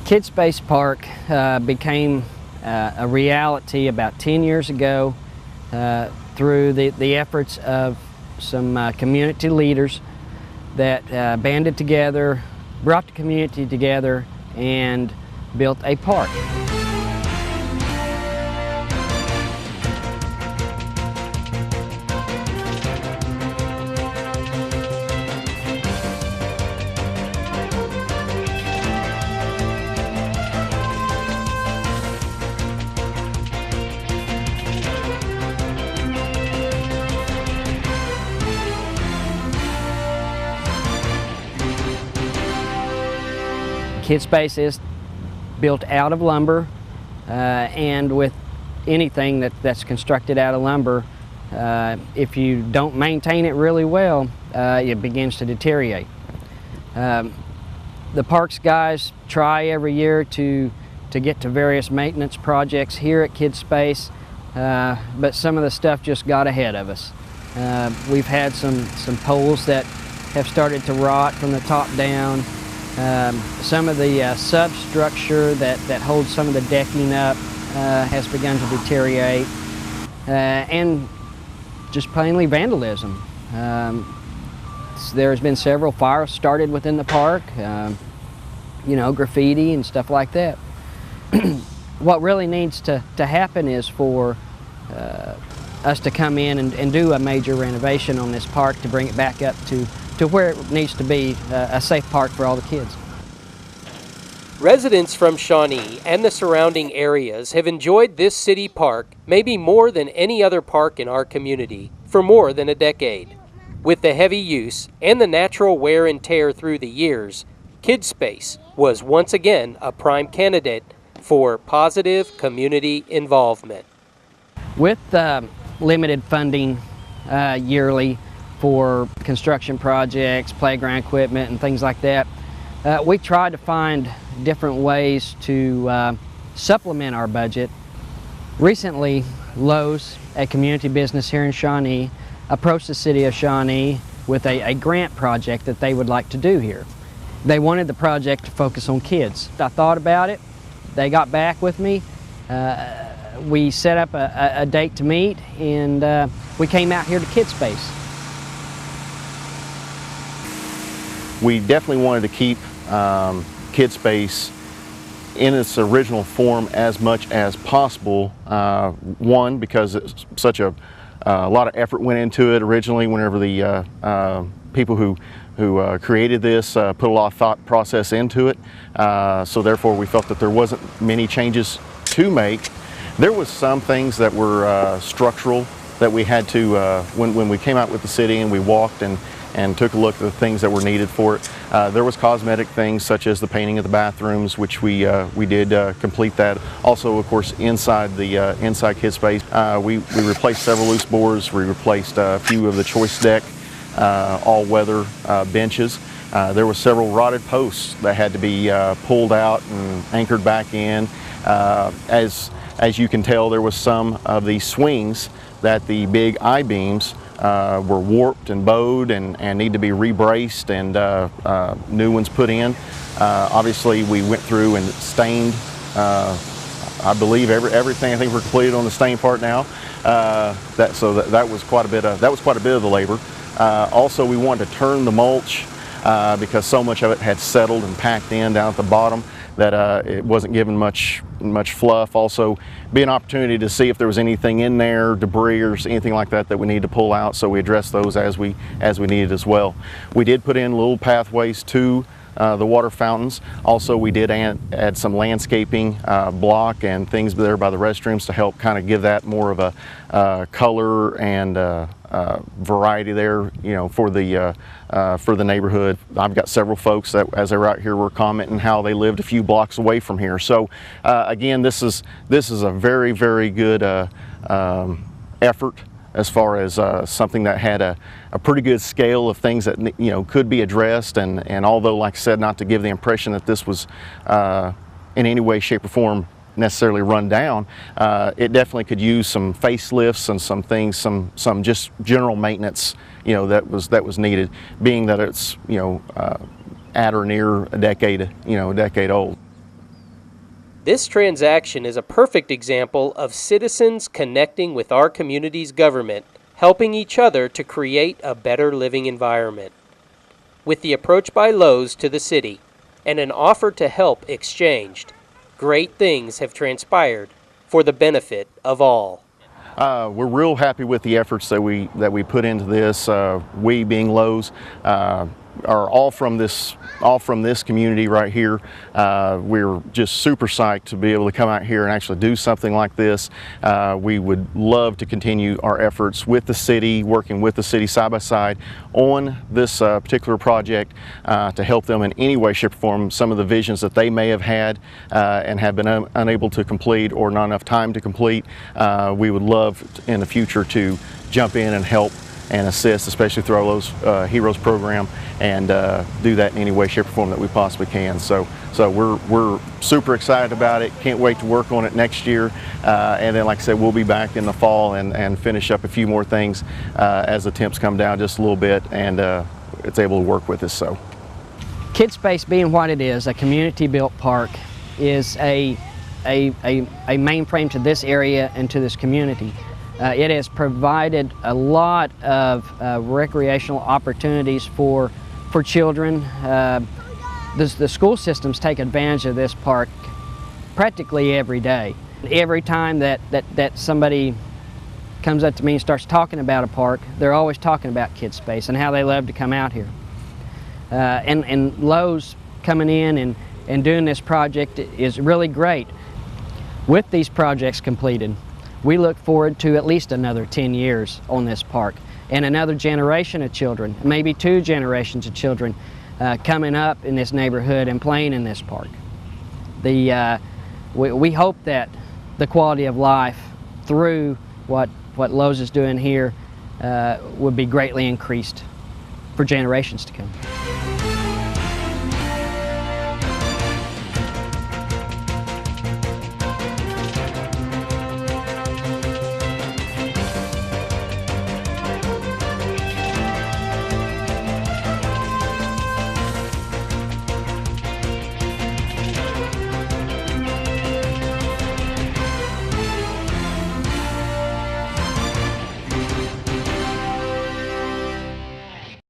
Kids Space Park became a reality about 10 years ago through the efforts of some community leaders that banded together, brought the community together, and built a park. Kids Space is built out of lumber, and with anything that's constructed out of lumber, if you don't maintain it really well, it begins to deteriorate. The parks guys try every year to get to various maintenance projects here at Kids Space, but some of the stuff just got ahead of us. We've had some poles that have started to rot from the top down. Some of the substructure that holds some of the decking up has begun to deteriorate, and just plainly vandalism. There's been several fires started within the park, you know, graffiti and stuff like that. What really needs to happen is for us to come in and do a major renovation on this park to bring it back up to where it needs to be, a safe park for all the kids. Residents from Shawnee and the surrounding areas have enjoyed this city park maybe more than any other park in our community for more than a decade. With the heavy use and the natural wear and tear through the years, Kids Space was once again a prime candidate for positive community involvement. With limited funding yearly for construction projects, playground equipment, and things like that, we try to find different ways to supplement our budget. Recently, Lowe's, a community business here in Shawnee, approached the city of Shawnee with a grant project that they would like to do here. They wanted the project to focus on kids. I thought about it, they got back with me, we set up a date to meet, and we came out here to Kids Space. We definitely wanted to keep Kids Space in its original form as much as possible. One, because it's such a lot of effort went into it originally whenever the people who created this put a lot of thought process into it. So therefore we felt that there wasn't many changes to make. There was some things that were structural that we had to, when we came out with the city and we walked and took a look at the things that were needed for it. There was cosmetic things such as the painting of the bathrooms, which we did complete that. Also, of course, inside Kids Space, we replaced several loose boards. We replaced a few of the choice deck all-weather benches. There were several rotted posts that had to be pulled out and anchored back in. As you can tell, there was some of the swings that the big I-beams were warped and bowed and need to be rebraced and new ones put in. Obviously, we went through and stained, I believe everything. I think we're completed on the stain part now. That was quite a bit of the labor. Also, we wanted to turn the mulch because so much of it had settled and packed in down at the bottom that it wasn't giving much fluff. Also, be an opportunity to see if there was anything in there, debris or anything like that that we need to pull out. So we addressed those as we needed as well. We did put in little pathways to the water fountains. Also, we did add some landscaping block and things there by the restrooms to help kind of give that more of a color and variety there, you know, for the neighborhood. I've got several folks that, as they were out here, were commenting how they lived a few blocks away from here. So again, this is a very, very good effort as far as something that had a pretty good scale of things that, you know, could be addressed. And although, like I said, not to give the impression that this was in any way, shape, or form necessarily run down, it definitely could use some facelifts and some things, some just general maintenance, you know, that was needed, being that it's, you know, at or near a decade old. This transaction is a perfect example of citizens connecting with our community's government, helping each other to create a better living environment. With the approach by Lowe's to the city and an offer to help exchanged, great things have transpired for the benefit of all. We're real happy with the efforts that we put into this. We, being Lowe's, are all from this community right here. We're just super psyched to be able to come out here and actually do something like this. We would love to continue our efforts with the city, working with the city side by side on this particular project to help them in any way, shape, or form. Some of the visions that they may have had and have been unable to complete or not enough time to complete, we would love in the future to jump in and help and assist, especially through our Lowe's Heroes program, and do that in any way, shape, or form that we possibly can. So we're super excited about it. Can't wait to work on it next year, and then, like I said, we'll be back in the fall and finish up a few more things as the temps come down just a little bit, and it's able to work with us. So, Kids Space, being what it is, a community-built park, is a mainframe to this area and to this community. It has provided a lot of recreational opportunities for children. The school systems take advantage of this park practically every day. Every time that somebody comes up to me and starts talking about a park, they're always talking about Kids Space and how they love to come out here. And Lowe's coming in and doing this project is really great. With these projects completed, we look forward to at least another 10 years on this park and another generation of children, maybe 2 generations of children coming up in this neighborhood and playing in this park. We hope that the quality of life through what Lowe's is doing here would be greatly increased for generations to come.